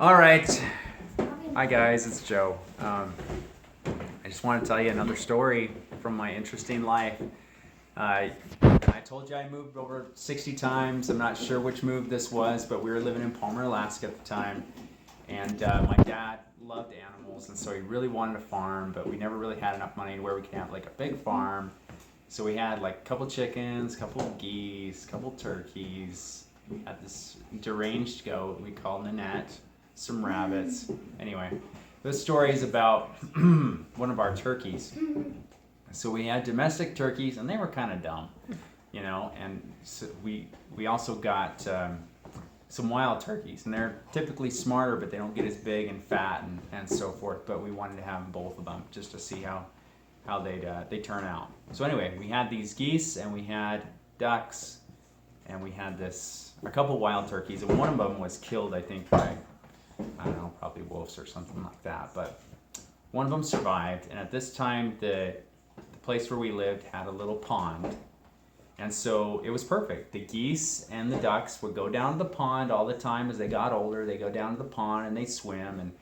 All right. Hi, guys. It's Joe. I just want to tell you another story from my interesting life. I told you I moved over 60 times. I'm not sure which move this was, but we were living in Palmer, Alaska at the time. And my dad loved animals, and so he really wanted a farm, but we never really had enough money to where we could have like a big farm. So we had like a couple chickens, a couple geese, a couple turkeys. We had this deranged goat we called Nanette, some rabbits. Anyway, this story is about one of our turkeys. So we had domestic turkeys, and they were kind of dumb, and so we also got some wild turkeys, and they're typically smarter, but they don't get as big and fat and so forth. But we wanted to have both of them just to see how they turn out. So anyway, we had these geese, and we had ducks, and we had a couple wild turkeys, and one of them was killed, I think, by, I don't know, probably wolves or something like that. But one of them survived, and at this time, the place where we lived had a little pond, and so it was perfect. The geese and the ducks would go down to the pond all the time. As they got older, they go down to the pond and they swim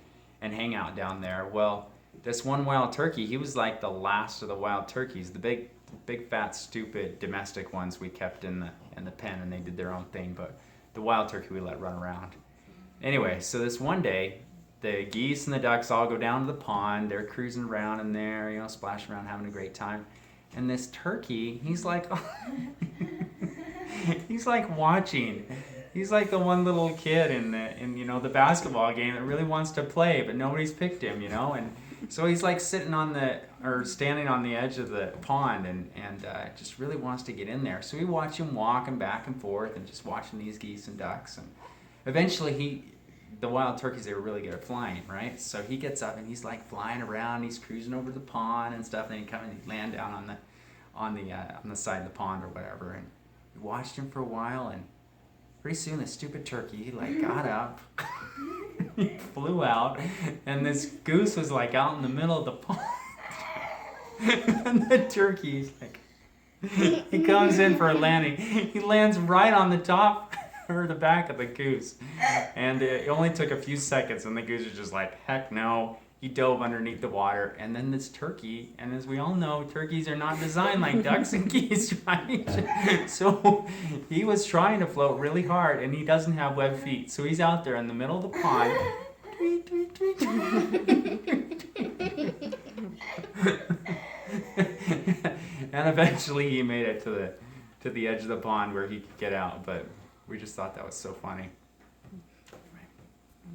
and hang out down there. Well, this one wild turkey, he was like the last of the wild turkeys. The big fat stupid domestic ones we kept in the pen, and they did their own thing, but the wild turkey we let run around. Anyway, so this one day, the geese and the ducks all go down to the pond. They're cruising around in there, splashing around, having a great time. And this turkey, he's like, he's like watching. He's like the one little kid in the basketball game that really wants to play, but nobody's picked him, And so he's like standing on the edge of the pond and just really wants to get in there. So we watch him walking back and forth and just watching these geese and ducks. And eventually the wild turkeys, they were really good at flying, right? So he gets up and he's like flying around. He's cruising over the pond and stuff. And he'd land down on the side of the pond or whatever. And we watched him for a while, and pretty soon the stupid turkey, he like got up, he flew out, and this goose was like out in the middle of the pond. And the turkey's like, he comes in for a landing. He lands right on the top or the back of the goose. And it only took a few seconds, and the goose was just like, heck no. He dove underneath the water, and then this turkey, and as we all know, turkeys are not designed like ducks and geese, right? So he was trying to float really hard, and he doesn't have webbed feet. So he's out there in the middle of the pond. Tweet, tweet, tweet, tweet. And eventually he made it to the edge of the pond where he could get out, but we just thought that was so funny.